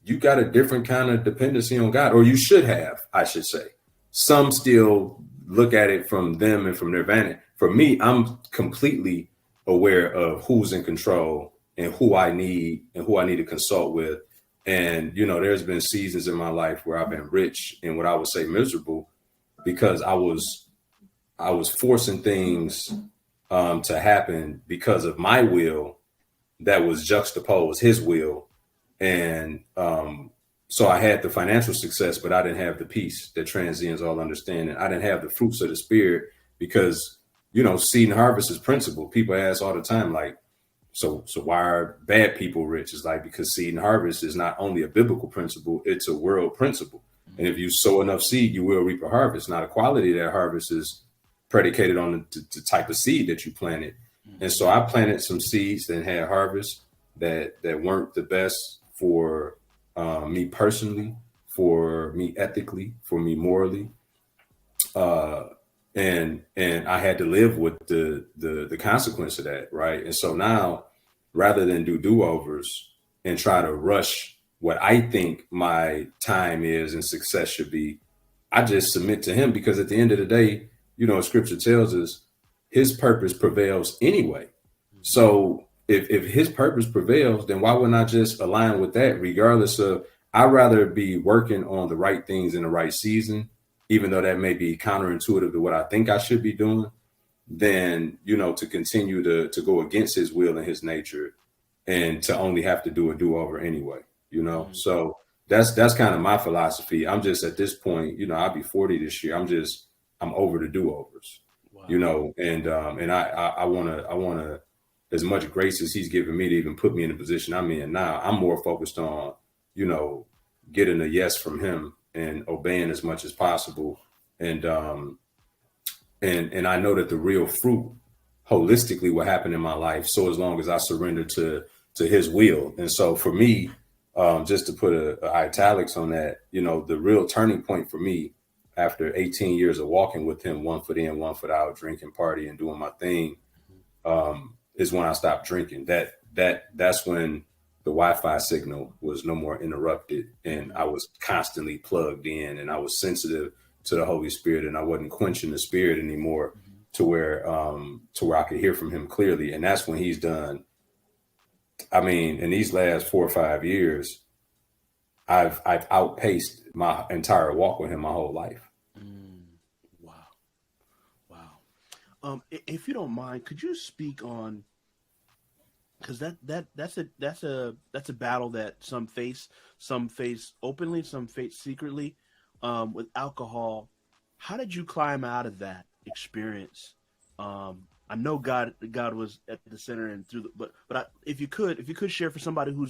you got a different kind of dependency on God, or you should have, I should say. Some still look at it from them and from their vantage. For me, I'm completely aware of who's in control and who I need to consult with. And, you know, there's been seasons in my life where I've been rich and what I would say miserable because I was forcing things to happen because of my will that was juxtaposed his will. And so I had the financial success, but I didn't have the peace that transcends all understanding. I didn't have the fruits of the spirit because, you know, seed and harvest is principle. People ask all the time, like, so why are bad people rich? It's like, because seed and harvest is not only a biblical principle, it's a world principle. And if you sow enough seed, you will reap a harvest. Now, the quality of that harvest is predicated on the type of seed that you planted. And so I planted some seeds that had harvest that weren't the best for me personally, for me ethically, for me morally. And I had to live with the consequence of that, right? And so now, rather than do do-overs and try to rush what I think my time is and success should be, I just submit to him, because at the end of the day, you know, scripture tells us his purpose prevails anyway. So if his purpose prevails, then why wouldn't I just align with that, regardless of, I'd rather be working on the right things in the right season, even though that may be counterintuitive to what I think I should be doing, than, you know, to continue to go against his will and his nature and to only have to do a do-over anyway, you know? So that's kind of my philosophy. I'm just at this point, you know, I'll be 40 this year. I'm over the do-overs, you know, and I want to, as much grace as he's given me to even put me in the position I'm in now, I'm more focused on, you know, getting a yes from him and obeying as much as possible. And I know that the real fruit holistically will happen in my life. So as long as I surrender to his will. And so for me, just to put a italics on that, you know, the real turning point for me after 18 years of walking with him, 1 foot in, 1 foot out, drinking, partying, doing my thing, is when I stopped drinking. That's when the Wi-Fi signal was no more interrupted, and I was constantly plugged in, and I was sensitive to the Holy Spirit, and I wasn't quenching the Spirit anymore, to where I could hear from him clearly. And that's when he's done. I mean, in these last 4 or 5 years, I've outpaced my entire walk with him my whole life. Wow. If you don't mind, could you speak on, because that's a battle that some face openly, some face secretly, with alcohol. How did you climb out of that experience? I know God was at the center and through, but if you could share for somebody who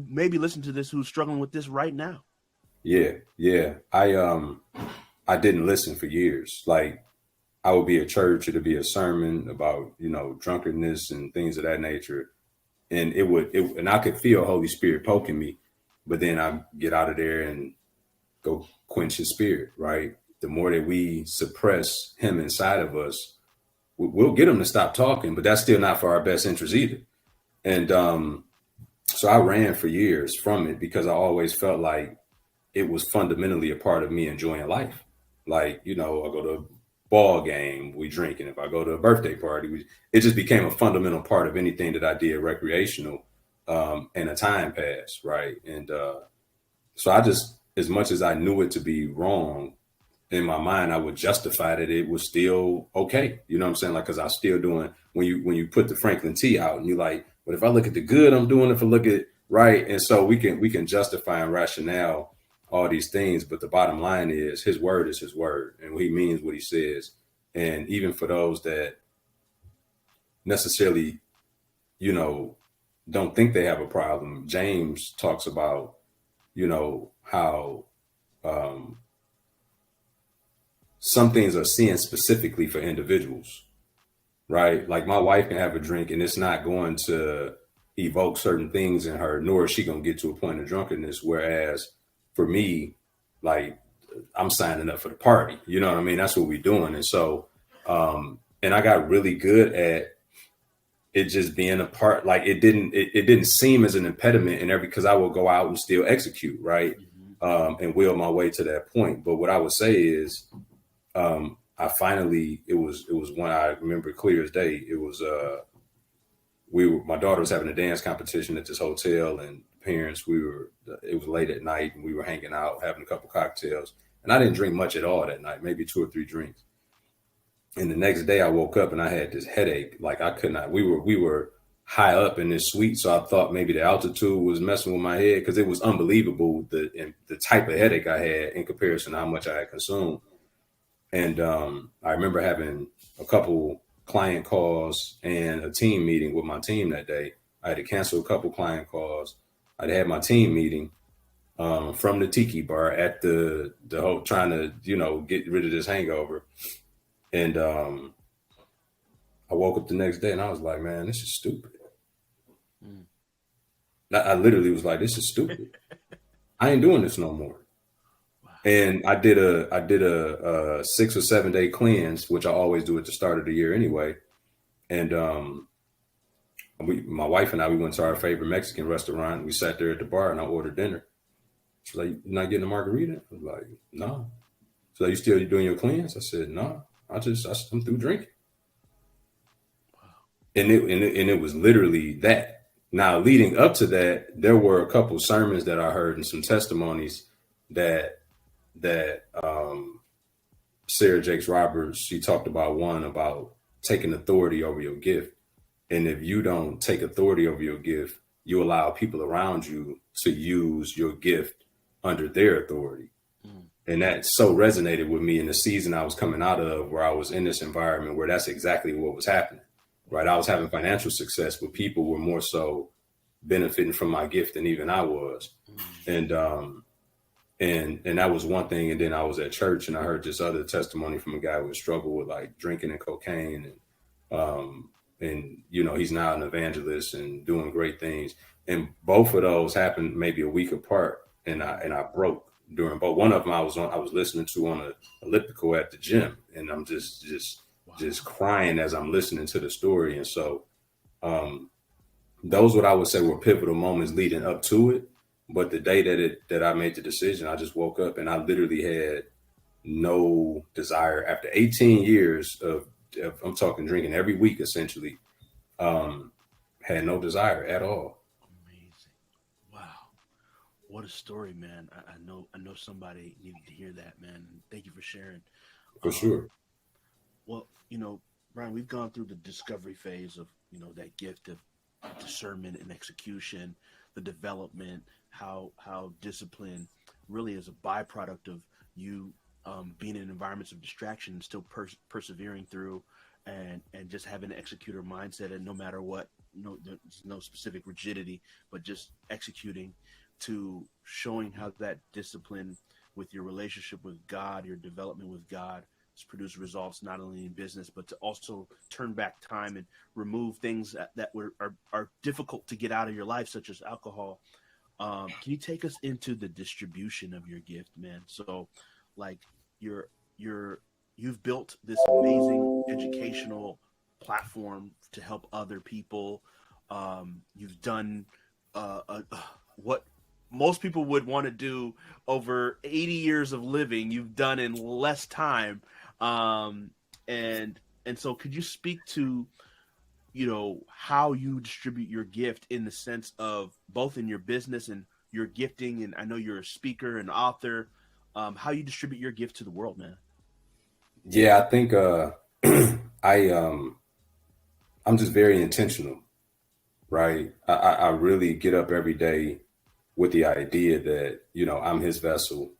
maybe listened to this, who's struggling with this right now. Yeah. I didn't listen for years. Like, I would be at church, it'd be a sermon about, you know, drunkenness and things of that nature. And and I could feel Holy Spirit poking me, but then I get out of there and go quench his spirit, right? The more that we suppress him inside of us, we'll get him to stop talking, but that's still not for our best interest either. And so I ran for years from it, because I always felt like it was fundamentally a part of me enjoying life. Like, you know, I go to a ball game, we drink, and if I go to a birthday party, it just became a fundamental part of anything that I did recreational, and a time pass, right? And so I just, as much as I knew it to be wrong, in my mind, I would justify that it was still okay. You know what I'm saying? Like, because I was still doing, when you put the Franklin T out and you're like, but if I look at the good I'm doing, if I look at right. And so we can justify and rationale all these things. But the bottom line is his word, and he means what he says. And even for those that necessarily, you know, don't think they have a problem, James talks about, you know, how some things are sin specifically for individuals, right? Like, my wife can have a drink and it's not going to evoke certain things in her, nor is she going to get to a point of drunkenness. Whereas for me, like, I'm signing up for the party, you know what I mean? That's what we're doing. And so, and I got really good at it just being a part. Like, it didn't seem as an impediment in every, because I will go out and still execute, right? And will my way to that point. But what I would say is, I finally, it was when I remember clear as day. It was, my daughter was having a dance competition at this hotel, and parents, it was late at night, and we were hanging out, having a couple cocktails, and I didn't drink much at all that night, maybe 2 or 3 drinks. And the next day I woke up and I had this headache. Like, I could not, we were high up in this suite. So I thought maybe the altitude was messing with my head, because it was unbelievable, the type of headache I had in comparison to how much I had consumed. And I remember having a couple client calls and a team meeting with my team that day. I had to cancel a couple client calls. I'd had my team meeting from the tiki bar at the whole, trying to, you know, get rid of this hangover. And I woke up the next day and I was like, man, this is stupid. I literally was like, this is stupid. I ain't doing this no more. And I did a 6 or 7 day cleanse, which I always do at the start of the year anyway. And my wife and I, we went to our favorite Mexican restaurant. We sat there at the bar and I ordered dinner. She's like, "You're not getting a margarita?" I was like, "No." She's like, "You still doing your cleanse?" I said, "No, I'm through drinking." And it was literally that. Now, leading up to that, there were a couple sermons that I heard and some testimonies that Sarah Jakes Roberts, she talked about one about taking authority over your gift. And if you don't take authority over your gift, you allow people around you to use your gift under their authority. And that so resonated with me in the season I was coming out of, where I was in this environment where that's exactly what was happening, right? I was having financial success, but people were more so benefiting from my gift than even I was. And that was one thing. And then I was at church and I heard this other testimony from a guy who struggled with like drinking and cocaine, and you know, he's now an evangelist and doing great things. And both of those happened maybe a week apart, and I broke during both. One of them I was listening to on a elliptical at the gym, and I'm just crying as I'm listening to the story. And so those what I would say were pivotal moments leading up to it. But the day that I made the decision, I just woke up and I literally had no desire after 18 years of I'm talking drinking every week essentially. Had no desire at all. Amazing. Wow. What a story, man. I know somebody needed to hear that, man. Thank you for sharing. For sure. Well, you know, Brian, we've gone through the discovery phase of, you know, that gift of discernment and execution, the development, how discipline really is a byproduct of you being in environments of distraction and still persevering through and just having an executor mindset, and no matter what, there's no specific rigidity, but just executing, to showing how that discipline with your relationship with God, your development with God, has produced results not only in business, but to also turn back time and remove things that are difficult to get out of your life, such as alcohol. Can you take us into the distribution of your gift, man? So, like, you've built this amazing educational platform to help other people. You've done what most people would want to do over 80 years of living. You've done in less time. And so could you speak to, you know, how you distribute your gift in the sense of both in your business and your gifting? And I know you're a speaker and author, how you distribute your gift to the world, man. Yeah, I think I'm just very intentional, right? I really get up every day with the idea that, you know, I'm his vessel,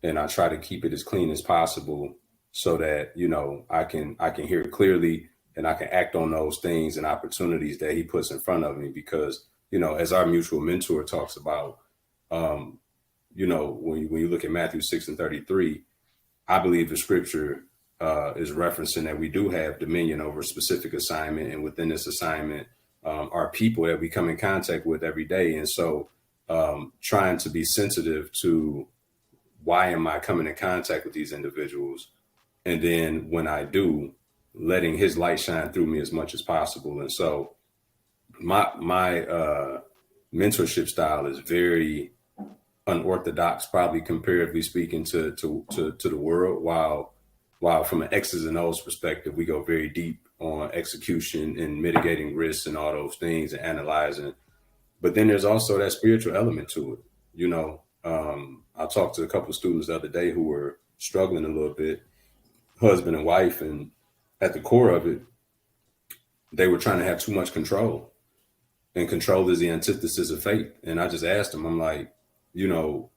and I try to keep it as clean as possible so that, you know, I can hear clearly and I can act on those things and opportunities that he puts in front of me. Because, you know, as our mutual mentor talks about, you know, when you look at Matthew 6:33, I believe the scripture is referencing that we do have dominion over a specific assignment, and within this assignment are people that we come in contact with every day. And so trying to be sensitive to, why am I coming in contact with these individuals? And then when I do, letting his light shine through me as much as possible. And so my mentorship style is very unorthodox, probably comparatively speaking to the world, while from an X's and O's perspective, we go very deep on execution and mitigating risks and all those things and analyzing. But then there's also that spiritual element to it. You know, I talked to a couple of students the other day who were struggling a little bit, husband and wife, and at the core of it, they were trying to have too much control, and control is the antithesis of faith. And I just asked them, I'm like, you know,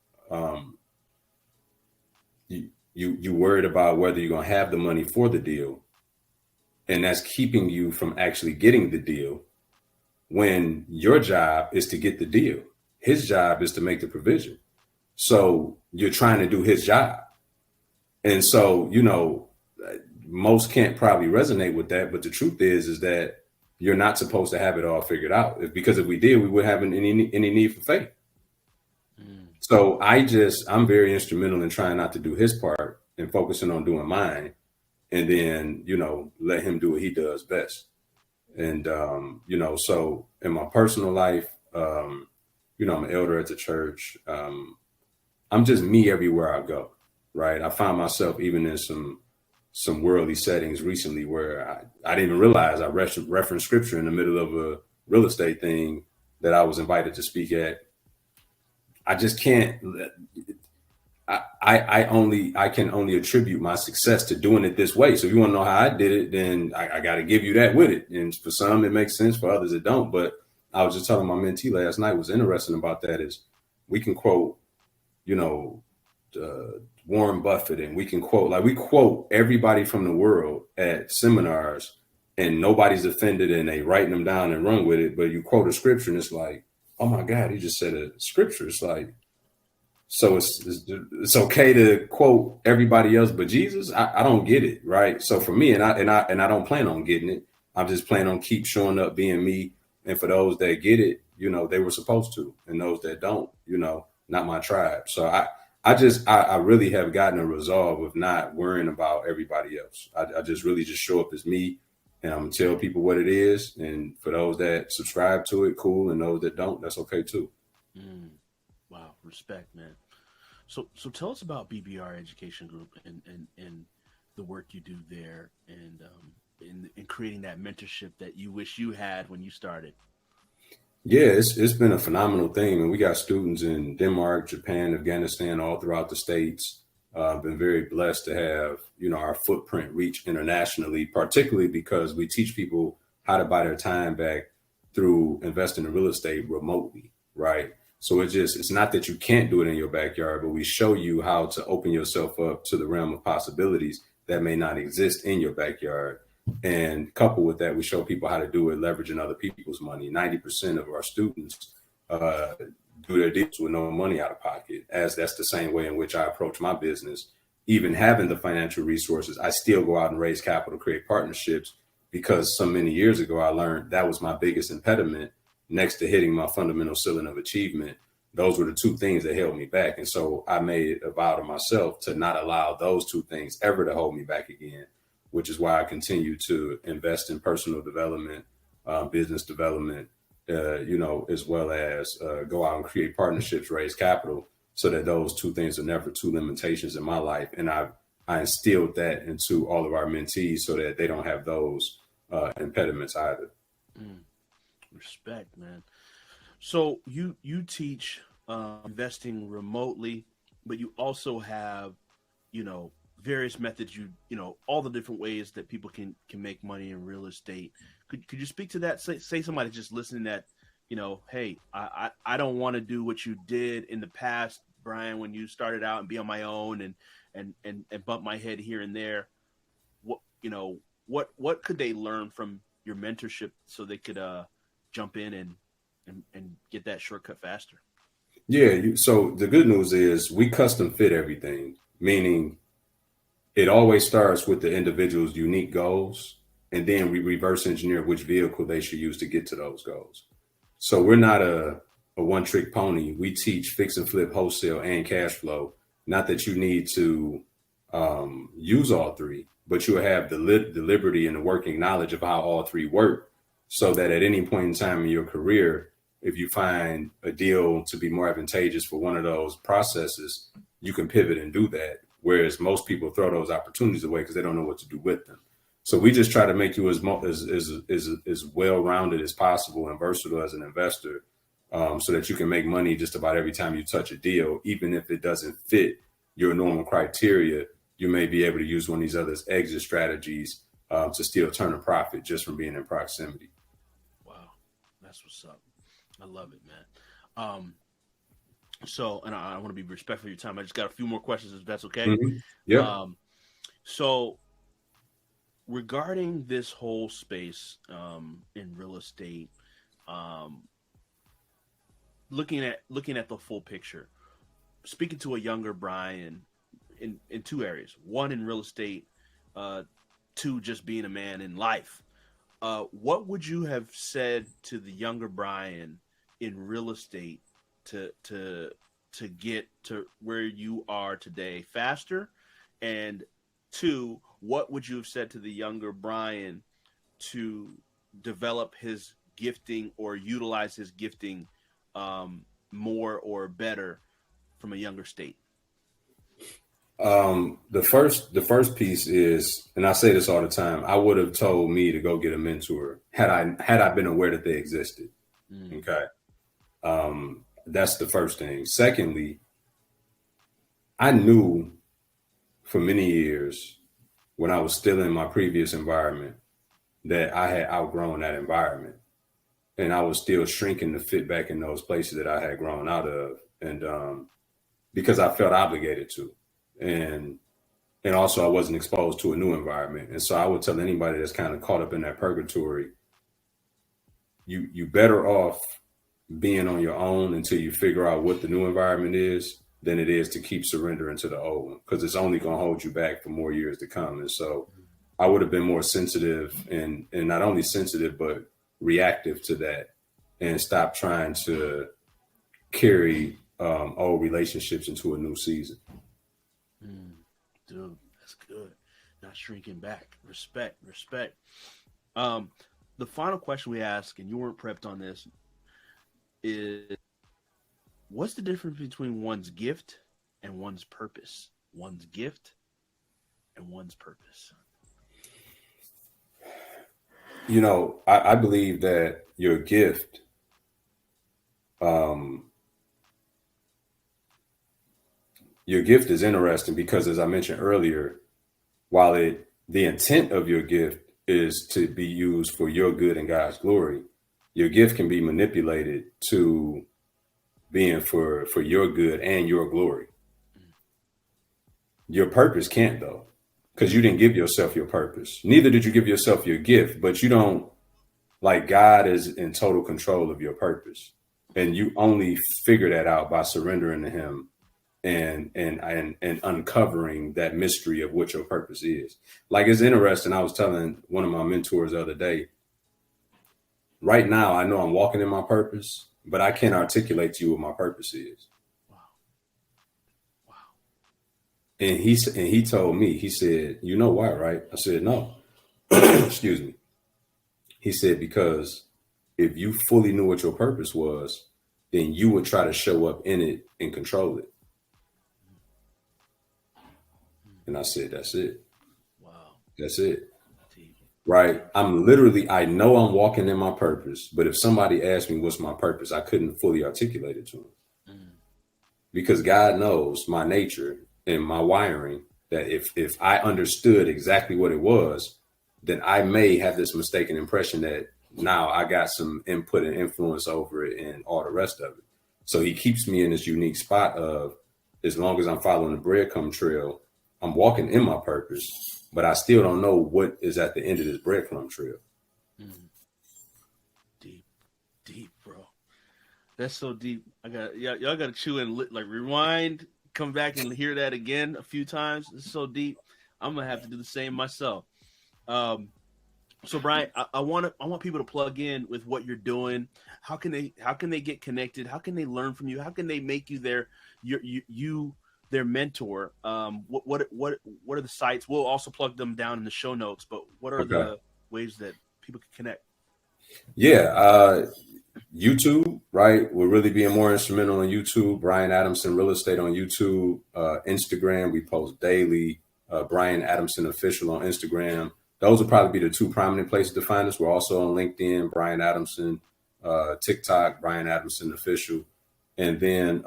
you worried about whether you're going to have the money for the deal, and that's keeping you from actually getting the deal, when your job is to get the deal. His job is to make the provision. So you're trying to do his job. And so, you know, most can't probably resonate with that. But the truth is that you're not supposed to have it all figured out. Because if we did, we wouldn't have any need for faith. So I'm very instrumental in trying not to do his part and focusing on doing mine, and then, you know, let him do what he does best. And, so in my personal life, I'm an elder at the church. I'm just me everywhere I go. Right. I find myself even in some worldly settings recently where I didn't even realize I referenced scripture in the middle of a real estate thing that I was invited to speak at. I just can't. I can only attribute my success to doing it this way. So if you want to know how I did it, then I got to give you that with it. And for some, it makes sense. For others, it don't. But I was just telling my mentee last night, what's interesting about that is we can quote, you know, Warren Buffett, and we quote everybody from the world at seminars, and nobody's offended, and they writing them down and run with it. But you quote a scripture, and it's like, oh my God, he just said a scripture. It's like, so it's okay to quote everybody else but Jesus. I don't get it, right? So for me, and I don't plan on getting it. I'm just planning on keep showing up, being me. And for those that get it, they were supposed to, and those that don't, not my tribe. So I really have gotten a resolve of not worrying about everybody else. I just really just show up as me, and I'm gonna tell people what it is. And for those that subscribe to it, cool. And those that don't, that's okay too. Wow, respect, man. So tell us about BBR Education Group and the work you do there, and in creating that mentorship that you wish you had when you started. Yeah, it's been a phenomenal thing, and we got students in Denmark, Japan, Afghanistan, all throughout the states. Been very blessed to have our footprint reach internationally, particularly because we teach people how to buy their time back through investing in real estate remotely, right? So it's not that you can't do it in your backyard, but we show you how to open yourself up to the realm of possibilities that may not exist in your backyard. And coupled with that, we show people how to do it leveraging other people's money. 90% of our students do their deals with no money out of pocket, as that's the same way in which I approach my business. Even having the financial resources, I still go out and raise capital, create partnerships, because so many years ago, I learned that was my biggest impediment next to hitting my fundamental ceiling of achievement. Those were the two things that held me back. And so I made a vow to myself to not allow those two things ever to hold me back again, which is why I continue to invest in personal development, business development, as well as go out and create partnerships, raise capital, so that those two things are never two limitations in my life. And I instilled that into all of our mentees so that they don't have those impediments either. Respect, man. So you teach investing remotely, but you also have, various methods. All the different ways that people can make money in real estate. Could you speak to that? Say somebody just listening that, hey, I don't want to do what you did in the past, Brian, when you started out and be on my own and bump my head here and there. What could they learn from your mentorship so they could jump in and get that shortcut faster? Yeah. So the good news is we custom fit everything, meaning it always starts with the individual's unique goals, and then we reverse engineer which vehicle they should use to get to those goals. So we're not a one trick pony. We teach fix and flip, wholesale, and cash flow. Not that you need to use all three, but you have the liberty and the working knowledge of how all three work, so that at any point in time in your career, if you find a deal to be more advantageous for one of those processes, you can pivot and do that. Whereas most people throw those opportunities away because they don't know what to do with them. So we just try to make you as well-rounded as possible and versatile as an investor, so that you can make money just about every time you touch a deal, even if it doesn't fit your normal criteria. You may be able to use one of these other exit strategies to still turn a profit just from being in proximity. Wow, that's what's up. I love it, man. So, and I want to be respectful of your time. I just got a few more questions, if that's okay. Mm-hmm. Yeah. So, regarding this whole space in real estate, looking at the full picture, speaking to a younger Brian in two areas: one, in real estate; two, just being a man in life. What would you have said to the younger Brian in real estate to get to where you are today faster? And two, what would you have said to the younger Brian to develop his gifting or utilize his gifting more or better from a younger state? The first piece is, and I say this all the time, I would have told me to go get a mentor had I been aware that they existed. Okay. That's the first thing. Secondly, I knew for many years when I was still in my previous environment that I had outgrown that environment, and I was still shrinking to fit back in those places that I had grown out of. And because I felt obligated to, and also I wasn't exposed to a new environment. And so I would tell anybody that's kind of caught up in that purgatory, you better off being on your own until you figure out what the new environment is than it is to keep surrendering to the old one, because it's only going to hold you back for more years to come. And so I would have been more sensitive and not only sensitive, but reactive to that, and stop trying to carry old relationships into a new season. Dude, that's good. Not shrinking back. Respect. The final question we ask, and you weren't prepped on this, is what's the difference between one's gift and one's purpose? One's gift and one's purpose. You know, I believe that your gift, is interesting because, as I mentioned earlier, while the intent of your gift is to be used for your good and God's glory, your gift can be manipulated to being for your good and your glory. Your purpose can't, though, because you didn't give yourself your purpose. Neither did you give yourself your gift, but you don't, like, God is in total control of your purpose. And you only figure that out by surrendering to him and uncovering that mystery of what your purpose is. Like, it's interesting. I was telling one of my mentors the other day, right now, I know I'm walking in my purpose, but I can't articulate to you what my purpose is. Wow. And he told me, he said, you know why, right? I said, no. Excuse me. He said, because if you fully knew what your purpose was, then you would try to show up in it and control it. And I said, that's it. Wow. That's it. Right. I know I'm walking in my purpose, but if somebody asked me what's my purpose, I couldn't fully articulate it to them. Because God knows my nature and my wiring, that if I understood exactly what it was, then I may have this mistaken impression that now I got some input and influence over it and all the rest of it. So he keeps me in this unique spot of, as long as I'm following the breadcrumb trail, I'm walking in my purpose, but I still don't know what is at the end of this breadcrumb trail. Deep, bro. That's so deep. Y'all got to chew and like rewind, come back and hear that again a few times. It's so deep. I'm gonna have to do the same myself. So Brian, I want people to plug in with what you're doing. How can they get connected? How can they learn from you? How can they make you their mentor? What are the sites? We'll also plug them down in the show notes, but what are the ways that people can connect? Yeah. YouTube, right? We're really being more instrumental on YouTube. Brian Adamson Real Estate on YouTube. Instagram, we post daily. Brian Adamson Official on Instagram. Those will probably be the two prominent places to find us. We're also on LinkedIn, Brian Adamson, TikTok, Brian Adamson Official. And then,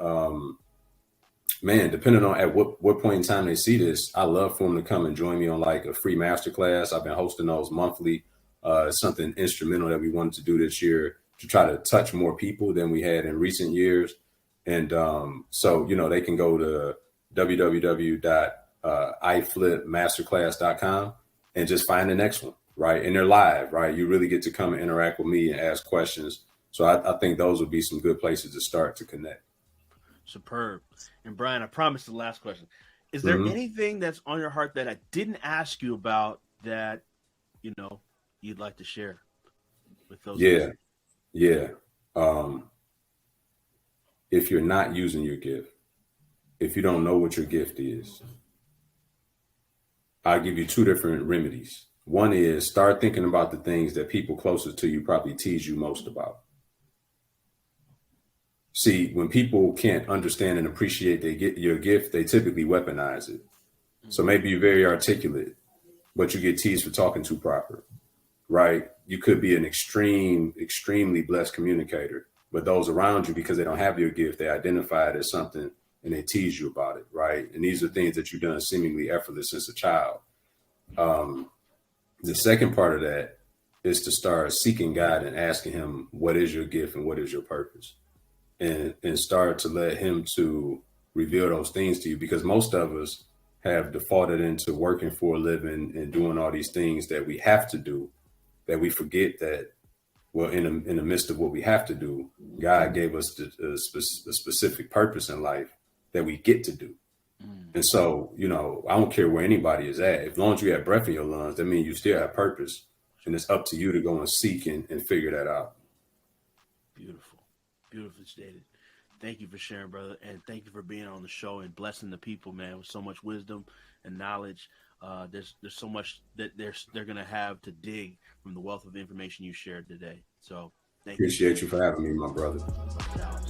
depending on at what point in time they see this, I love for them to come and join me on like a free masterclass. I've been hosting those monthly. Something instrumental that we wanted to do this year to try to touch more people than we had in recent years. And so, they can go to www.iflipmasterclass.com and just find the next one, right? And they're live, right? You really get to come and interact with me and ask questions. So I think those would be some good places to start to connect. Superb. And Brian, I promised the last question. Is there anything that's on your heart that I didn't ask you about that, you'd like to share with those? Yeah. If you're not using your gift, if you don't know what your gift is, I'll give you two different remedies. One is start thinking about the things that people closest to you probably tease you most about. See, when people can't understand and appreciate your gift, they typically weaponize it. So maybe you're very articulate, but you get teased for talking too proper, right? You could be an extremely blessed communicator, but those around you, because they don't have your gift, they identify it as something and they tease you about it, right? And these are things that you've done seemingly effortless since a child. The second part of that is to start seeking God and asking him, what is your gift and what is your purpose? And start to let him to reveal those things to you, because most of us have defaulted into working for a living and doing all these things that we have to do, that we forget that, well, in the midst of what we have to do, God gave us a specific purpose in life that we get to do. And so, you know, I don't care where anybody is at. As long as you have breath in your lungs, that means you still have purpose. And it's up to you to go and seek and figure that out. Beautiful. Beautifully stated. Thank you for sharing, brother. And thank you for being on the show and blessing the people, man, with so much wisdom and knowledge. There's so much that they're going to have to dig from the wealth of information you shared today. So thank you. Appreciate you for having me, my brother. No doubt.